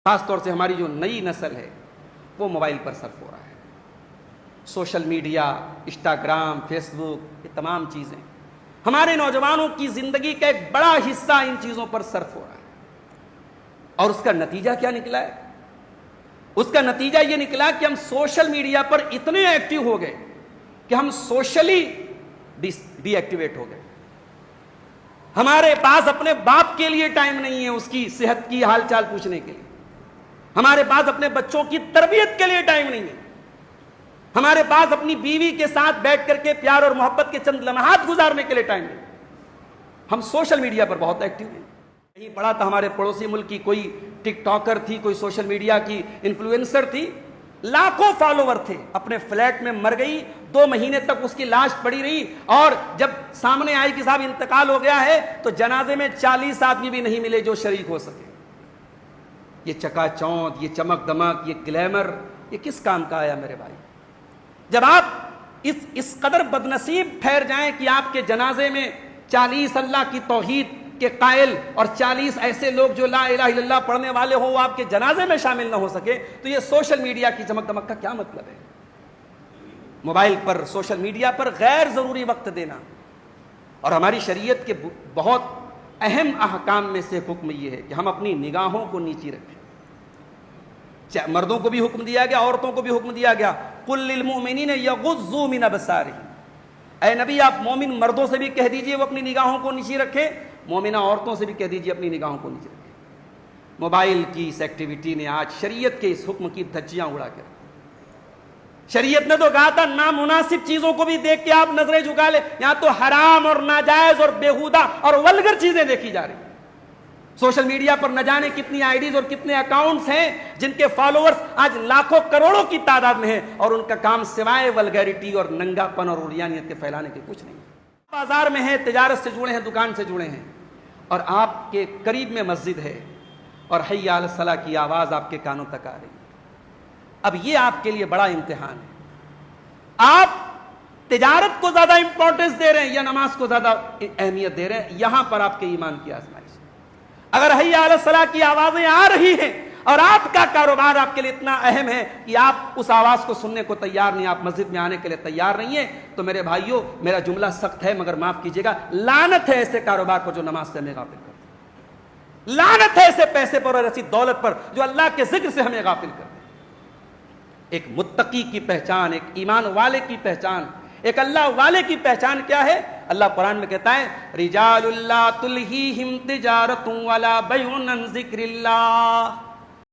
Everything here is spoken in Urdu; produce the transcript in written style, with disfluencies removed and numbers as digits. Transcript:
خاص طور سے ہماری جو نئی نسل ہے وہ موبائل پر صرف ہو رہا ہے. سوشل میڈیا، انسٹاگرام، فیس بک، یہ تمام چیزیں ہمارے نوجوانوں کی زندگی کا ایک بڑا حصہ ان چیزوں پر صرف ہو رہا ہے. اور اس کا نتیجہ کیا نکلا ہے؟ اس کا نتیجہ یہ نکلا کہ ہم سوشل میڈیا پر اتنے ایکٹیو ہو گئے کہ ہم سوشلی ڈی ایکٹیویٹ ہو گئے. ہمارے پاس اپنے باپ کے لیے ٹائم نہیں ہے اس کی صحت کی حال چال پوچھنے کے لیے. ہمارے پاس اپنے بچوں کی تربیت کے لیے ٹائم نہیں ہے. ہمارے پاس اپنی بیوی کے ساتھ بیٹھ کر کے پیار اور محبت کے چند لمحات گزارنے کے لیے ٹائم نہیں. ہم سوشل میڈیا پر بہت ایکٹیو ہیں. کہیں پڑھا تھا ہمارے پڑوسی ملک کی کوئی ٹک ٹاکر تھی، کوئی سوشل میڈیا کی انفلوئنسر تھی، لاکھوں فالوور تھے، اپنے فلیٹ میں مر گئی، 2 مہینے تک اس کی لاش پڑی رہی، اور جب سامنے آئی کہ صاحب انتقال ہو گیا ہے تو جنازے میں 40 آدمی بھی نہیں ملے جو شریک ہو سکے. یہ چکا چوند، یہ چمک دمک، یہ گلیمر، یہ کس کام کا آیا میرے بھائی؟ جب آپ اس قدر بدنصیب ٹھہر جائیں کہ آپ کے جنازے میں 40 اللہ کی توحید کے قائل اور 40 ایسے لوگ جو لا الہ الا اللہ پڑھنے والے ہوں وہ آپ کے جنازے میں شامل نہ ہو سکے، تو یہ سوشل میڈیا کی چمک دمک کا کیا مطلب ہے؟ موبائل پر، سوشل میڈیا پر غیر ضروری وقت دینا. اور ہماری شریعت کے بہت اہم احکام میں سے حکم یہ ہے کہ ہم اپنی نگاہوں کو نیچی رکھیں. مردوں کو بھی حکم دیا گیا، عورتوں کو بھی حکم دیا گیا، قل للمؤمنین یغضوا من ابصارہم. اے نبی آپ مومن مردوں سے بھی کہہ دیجئے وہ اپنی نگاہوں کو نیچی رکھیں، مومنہ عورتوں سے بھی کہہ دیجئے اپنی نگاہوں کو نیچے رکھیں. موبائل کی اس ایکٹیویٹی نے آج شریعت کے اس حکم کی دھجیاں اڑا کے رکھی. شریعت نے تو کہا تھا نامناسب چیزوں کو بھی دیکھ کے آپ نظریں جھکا لیں، یہاں تو حرام اور ناجائز اور بیہودہ اور ولگر چیزیں دیکھی جا رہی ہیں. سوشل میڈیا پر نہ جانے کتنی آئی ڈیز اور کتنے اکاؤنٹس ہیں جن کے فالوورز آج لاکھوں کروڑوں کی تعداد میں ہیں، اور ان کا کام سوائے ولگیرٹی اور ننگا پن اور عریانیت کے پھیلانے کے کچھ نہیں. بازار میں ہیں، تجارت سے جڑے ہیں، دکان سے جڑے ہیں، اور آپ کے قریب میں مسجد ہے اور حی علی الصلاۃ کی آواز آپ کے کانوں تک آ رہی ہے. اب یہ آپ کے لیے بڑا امتحان ہے. آپ تجارت کو زیادہ امپورٹنس دے رہے ہیں یا نماز کو زیادہ اہمیت دے رہے ہیں؟ یہاں پر آپ کے ایمان کی آزمائش. اگر حی علی الصلاۃ کی آوازیں آ رہی ہیں اور آپ کا کاروبار آپ کے لیے اتنا اہم ہے کہ آپ اس آواز کو سننے کو تیار نہیں، آپ مسجد میں آنے کے لیے تیار نہیں ہیں، تو میرے بھائیوں میرا جملہ سخت ہے مگر معاف کیجیے گا، لعنت ہے ایسے کاروبار پر جو نماز سے ہمیں غافل کرتے ہیں. لعنت ہے ایسے پیسے پر اور ایسی دولت پر جو اللہ کے ذکر سے ہمیں غافل کرتے ہیں. ایک متقی کی پہچان، ایک ایمان والے کی پہچان، ایک اللہ والے کی پہچان کیا ہے؟ اللہ قرآن میں کہتا ہے رجال لا تلہیہم تجارت ولا بیع عن ذکر اللہ.